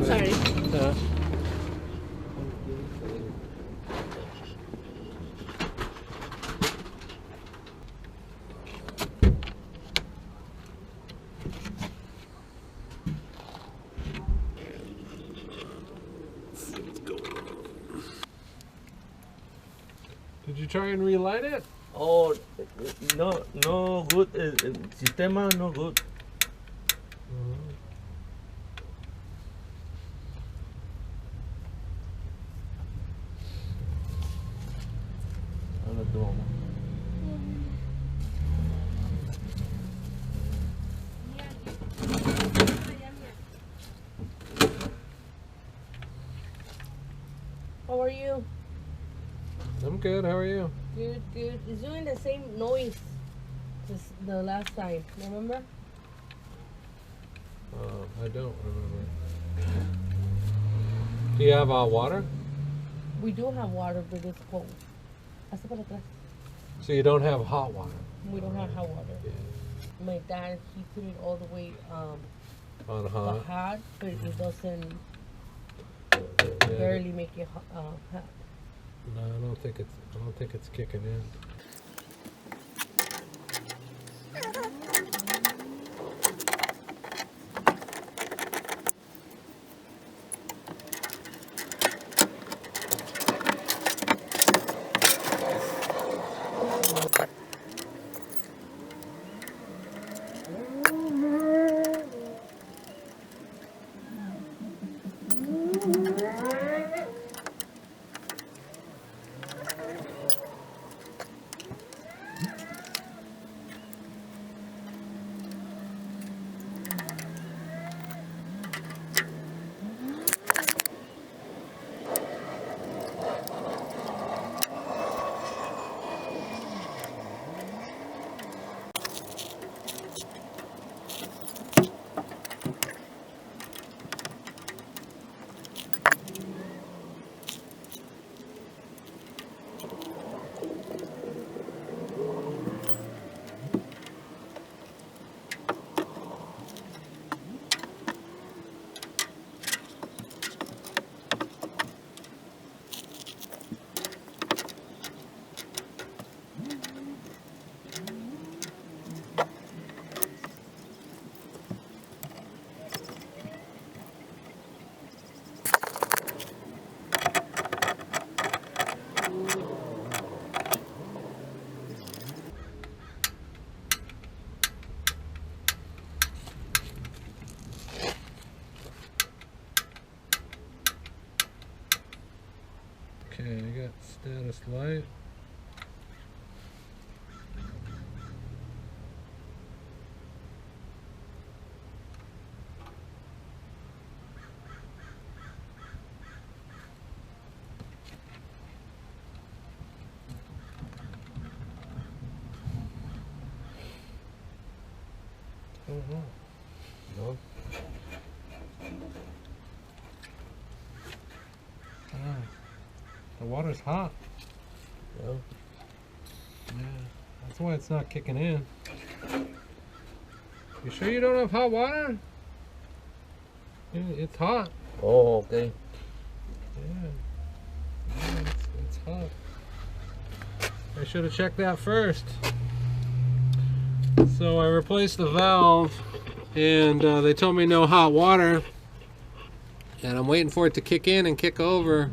I'm sorry. Did you try and relight it? Oh, no good. Sistema no good. Ahora toma. How are you? I'm good. How are you? Good, good. It's doing the same noise as the last time. Remember? I don't remember. Do you have water? We do have water, but it's cold. Hasta para atrás. So you don't have hot water? We don't have hot water. Yeah. My dad, he put it all the way On the hot? hot, but it doesn't Yeah. barely make it hot. No, I don't think it's kicking in. Okay, I got status light. No. The water's hot. No. Yeah, that's why it's not kicking in. You sure you don't have hot water? Yeah, it's hot. Oh, okay. Yeah, it's hot. I should have checked that first. So I replaced the valve, and they told me no hot water. And I'm waiting for it to kick in and kick over.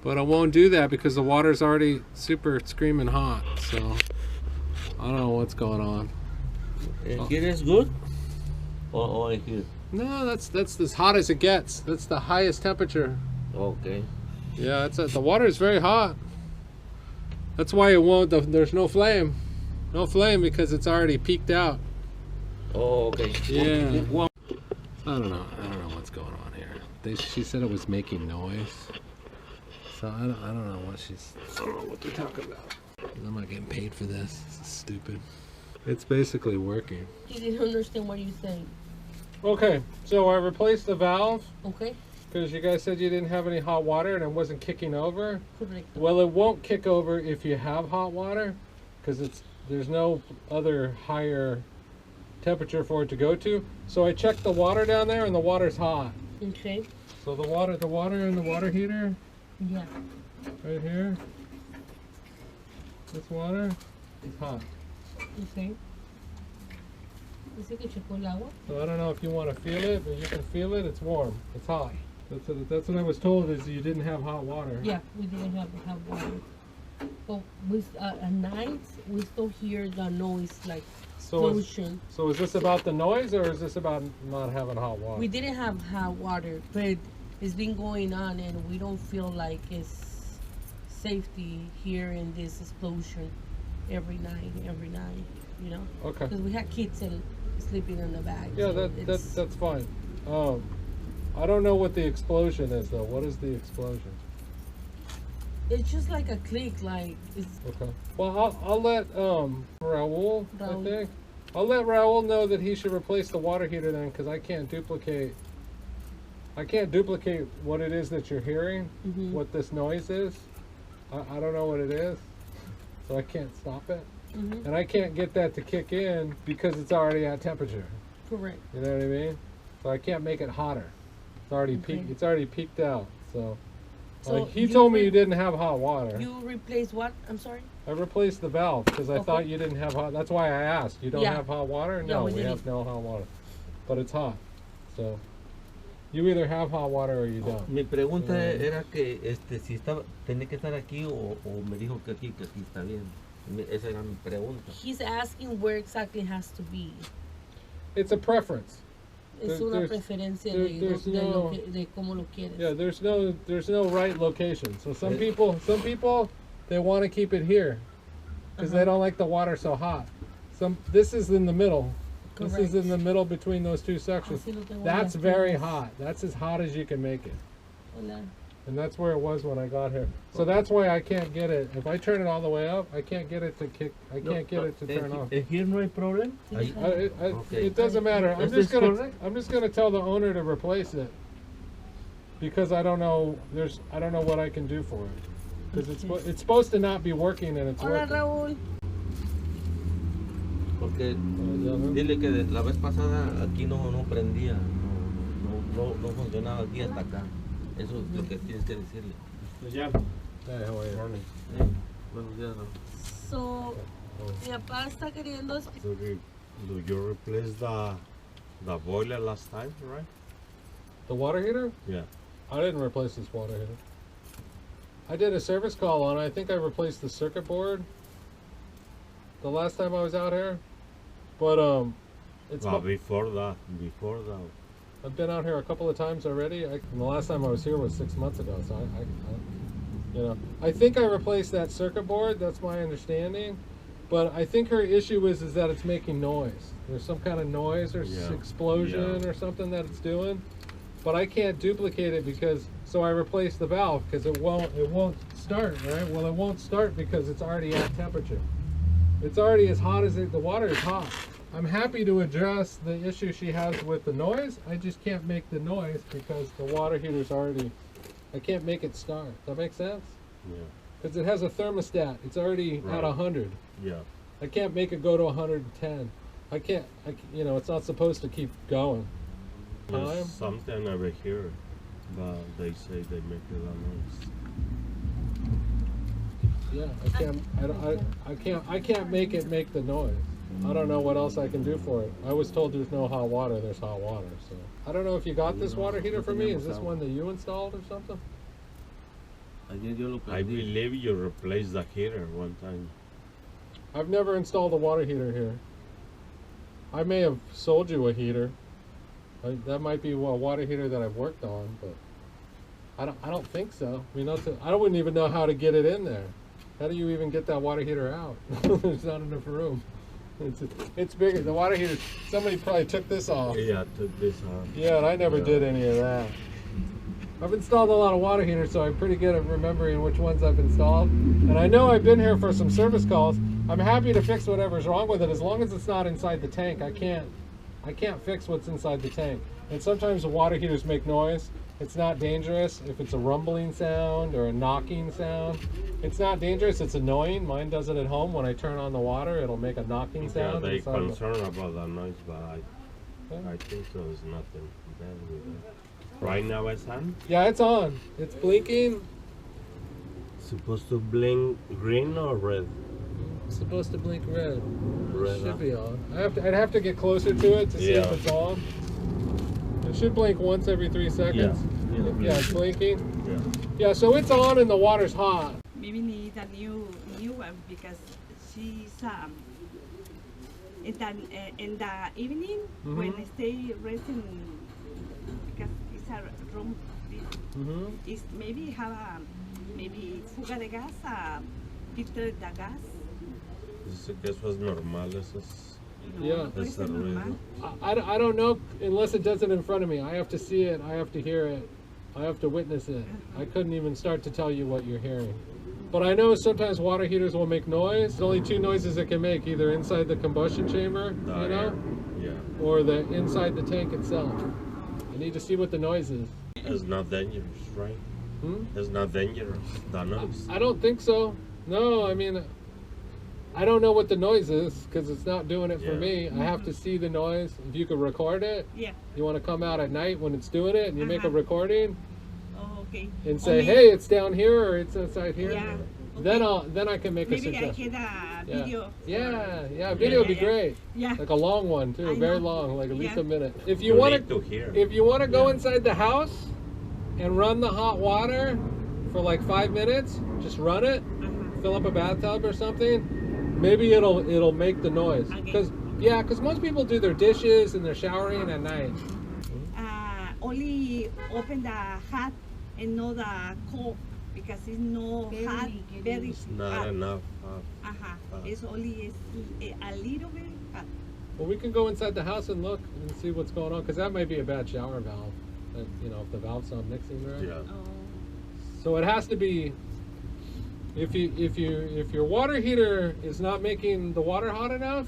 But I won't do that because the water's already super screaming hot. So I don't know what's going on. Here is good? Or here? No, that's as hot as it gets. That's the highest temperature. Okay. Yeah, the water is very hot. That's why it won't. There's no flame. No flame because it's already peaked out. Oh, okay. Yeah. I don't know what's going on here. She said it was making noise. So I don't know I don't know what they're talking about. I'm not getting paid for this. This is stupid. It's basically working. He didn't understand what you saying. Okay, so I replaced the valve. Okay. Because you guys said you didn't have any hot water and it wasn't kicking over. Correct. Well, it won't kick over if you have hot water, because there's no other higher temperature for it to go to. So I checked the water down there and the water's hot. Okay. So the water in the water heater Yeah. right here, this water is hot. Okay. Dice que checó el agua. So I don't know if you want to feel it, but you can feel it. It's warm. It's hot. That's what I was told, is you didn't have hot water. Yeah, we didn't have water. But with at night, we still hear the noise like explosion. So is this about the noise, or is this about not having hot water? We didn't have hot water, but it's been going on, and we don't feel like it's safety hearing this explosion every night. You know. Okay. Because we had kids sleeping in the back. Yeah, so that's fine. I don't know what the explosion is though. What is the explosion? It's just like a click, like it's. Okay. Well, I'll let Raul. I Raul. think I'll let Raul know that he should replace the water heater then, because I can't duplicate what it is that you're hearing. Mhm. What this noise is. I don't know what it is, so I can't stop it, Mhm. and I can't get that to kick in because it's already at temperature. Correct. You know what I mean? So I can't make it hotter. It's already Okay. peaked. It's already peaked out. So, So he you told me re- you didn't have hot water. You replace what? I'm sorry. I replaced the valve because I Okay. thought you didn't have hot. That's why I asked. You don't Yeah. have hot water? Yeah, No, we we didn't. have no hot water, but it's hot. So you either have hot water or you don't. Mi pregunta era que si tenía que estar aquí o me dijo que aquí está bien. Esa era mi pregunta. He's asking where exactly it has to be. It's a preference. Es There- una there's- preferencia there- de, there's de, no- de cómo lo quieres. Yeah, there's no right location. So some people they want to keep it here because they don't like the water so hot. This is in the middle. This is Correct. in the middle between those two sections. Así lo tengo en That's las very piernas. hot. That's as hot as you can make it. Hola. And that's where it was when I got here. So that's why I can't get it. If I turn it all the way up, I can't get it to kick. I can't get it to turn off. Here no hay problem. Sí, Okay. It doesn't matter. I'm Is just this gonna. correct? I'm just gonna tell the owner to replace it because I don't know. I don't know what I can do for it because it's supposed to not be working and it's Hola, working. Raúl. Porque dile que la vez pasada aquí no prendía, no funcionaba aquí hasta acá. Eso es lo que tienes que decirle. Hey, how are you? Buenos días, Raúl. So, mi papá está queriendo. So do you replace the boiler last time, right? The water heater? Yeah. I didn't replace this water heater. I did a service call on it. I think I replaced the circuit board the last time I was out here. But it's Well, before that, I've been out here a couple of times already. And the last time I was here was 6 months ago. So I think I replaced that circuit board. That's my understanding. But I think her issue is that it's making noise. There's some kind of noise or Yeah. explosion Yeah. or something that it's doing. But I can't duplicate it so I replaced the valve because it won't start, right? Well, it won't start because it's already at temperature. It's already as hot as the water is hot. I'm happy to address the issue she has with the noise. I just can't make the noise because the water heater's already, I can't make it start. Does that make sense? yeah, Because it has a thermostat. It's already at Right. 100. yeah. I can't make it go to 110. It's not supposed to keep going. Time? There's something over here, but they say they make it a noise. Yeah, I can't make it make the noise. I don't know what else I can do for it. I was told there's no hot water. There's hot water, so I don't know if you got this water heater for me. Is this one that you installed or something? Ayer yo lo I prendí. believe you replaced the heater one time. I've never installed a water heater here. I may have sold you a heater. That might be a water heater that I've worked on, but I don't think so. I mean, I wouldn't even know how to get it in there. How do you even get that water heater out? There's not enough room. It's bigger. The water heater. Somebody probably took this off. Yeah, took this off. Yeah, and I never Yeah. did any of that. I've installed a lot of water heaters, so I'm pretty good at remembering which ones I've installed. And I know I've been here for some service calls. I'm happy to fix whatever's wrong with it as long as it's not inside the tank. I can't fix what's inside the tank. And sometimes the water heaters make noise. It's not dangerous if it's a rumbling sound or a knocking sound. It's not dangerous, it's annoying. Mine does it at home. When I turn on the water, it'll make a knocking Yeah, sound. they inside the- concerned about the noise, but Yeah. I think so. There's nothing bad with it. Right now it's on. Yeah, it's on. It's blinking. Supposed to blink green or red? It's supposed to blink red. Red. Should be on. I'd have to get closer to it to see if it's on. It should blink once every 3 seconds. Yeah, it's blinking. Yeah, so it's on and the water's hot. Maybe need a new one because she's in the evening when I stay resting because it's a room. It's maybe have a maybe fuga de gas, filter de gas. Dice que eso es normal, eso es Yeah. ese ruido. I don't know unless it does it in front of me. I have to see it. I have to hear it. I have to witness it. I couldn't even start to tell you what you're hearing. But I know sometimes water heaters will make noise. There's only 2 noises it can make, either inside the combustion chamber, you know, or the inside the tank itself. I need to see what the noise is. It's not dangerous, right? It's not dangerous, the noise. I don't think so. No, I mean, I don't know what the noise is because it's not doing it for me. I have to see the noise. If you could record it, you want to come out at night when it's doing it and you make a recording and say, hey, it's down here or it's inside here. Yeah. Then I can make a suggestion. Maybe I get a video. Yeah, video would be great. Yeah. Like a long one too, I very know. long, like at least Yeah. a minute. If you want to hear. if you want to go inside the house and run the hot water for like 5 minutes, just run it, fill up a bathtub or something. Maybe it'll make the noise. Because most people do their dishes and they're showering at night. Only open the hot and not the cold because it's no hot, very It's not hot. enough. It's only a little bit hot. Well, we can go inside the house and look and see what's going on because that might be a bad shower valve. You know, if the valve's not mixing right. Yeah. So it has to be. If your water heater is not making the water hot enough,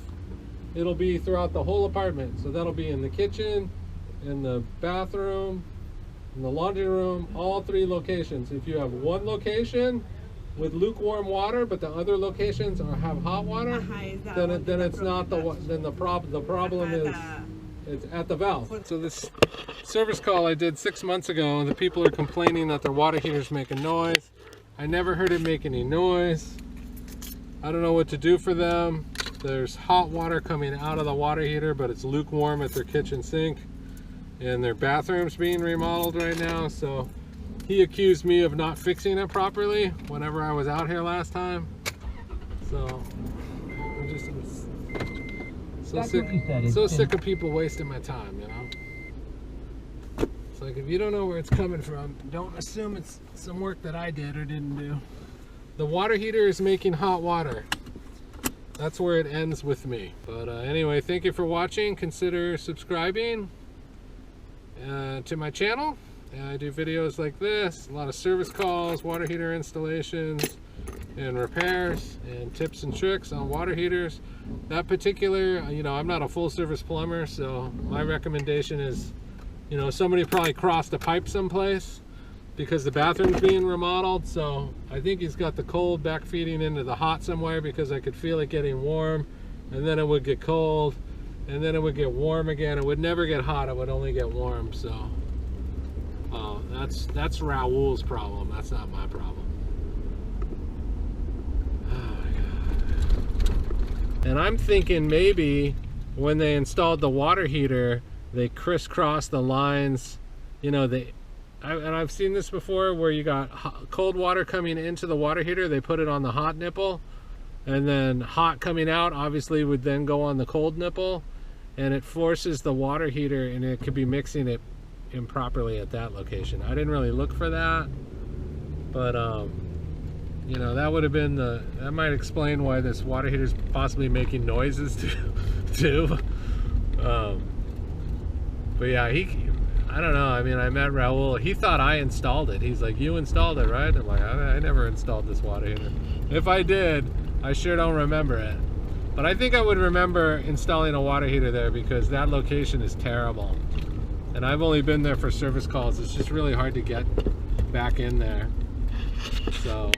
it'll be throughout the whole apartment. So that'll be in the kitchen, in the bathroom, in the laundry room, all 3 locations. If you have one location with lukewarm water, but the other locations have hot water, then it's not the problem. The problem is it's at the valve. So this service call I did 6 months ago, the people are complaining that their water heater's making noise. I never heard it make any noise. I don't know what to do for them. There's hot water coming out of the water heater, but it's lukewarm at their kitchen sink. And their bathroom's being remodeled right now, so he accused me of not fixing it properly whenever I was out here last time. So I'm just so sick of people wasting my time, you know? It's like, if you don't know where it's coming from, don't assume it's some work that I did or didn't do. The water heater is making hot water. That's where it ends with me. But anyway, thank you for watching. Consider subscribing to my channel. I do videos like this, a lot of service calls, water heater installations and repairs, and tips and tricks on water heaters. That particular, you know, I'm not a full service plumber, so my recommendation is, you know, somebody probably crossed a pipe someplace because the bathroom's being remodeled. So I think he's got the cold back feeding into the hot somewhere, because I could feel it getting warm and then it would get cold and then it would get warm again. It would never get hot, it would only get warm. So that's Raul's problem. That's not my problem. Oh my God. And I'm thinking maybe when they installed the water heater, they crisscrossed the lines. You know, and I've seen this before where you got cold water coming into the water heater, they put it on the hot nipple, and then hot coming out obviously would then go on the cold nipple, and it forces the water heater, and it could be mixing it improperly at that location. I didn't really look for that, but you know, that would have been that might explain why this water heater is possibly making noises too. But yeah, I don't know. I mean, I met Raul. He thought I installed it. He's like, "You installed it, right?" I'm like, I never installed this water heater. If I did, I sure don't remember it. But I think I would remember installing a water heater there, because that location is terrible. And I've only been there for service calls. It's just really hard to get back in there. So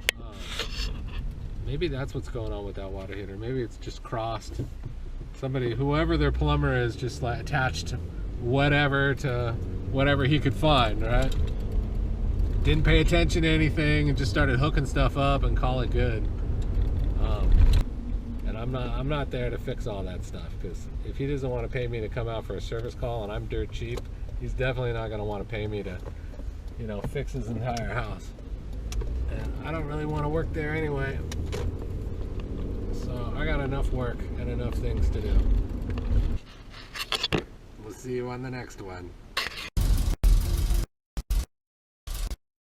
maybe that's what's going on with that water heater. Maybe it's just crossed. Somebody, whoever their plumber is, just like attached whatever to whatever he could find, right? Didn't pay attention to anything and just started hooking stuff up and call it good. And I'm not there to fix all that stuff, because if he doesn't want to pay me to come out for a service call and I'm dirt cheap, he's definitely not going to want to pay me to, you know, fix his entire house. And I don't really want to work there anyway. So I got enough work and enough things to do. We'll see you on the next one.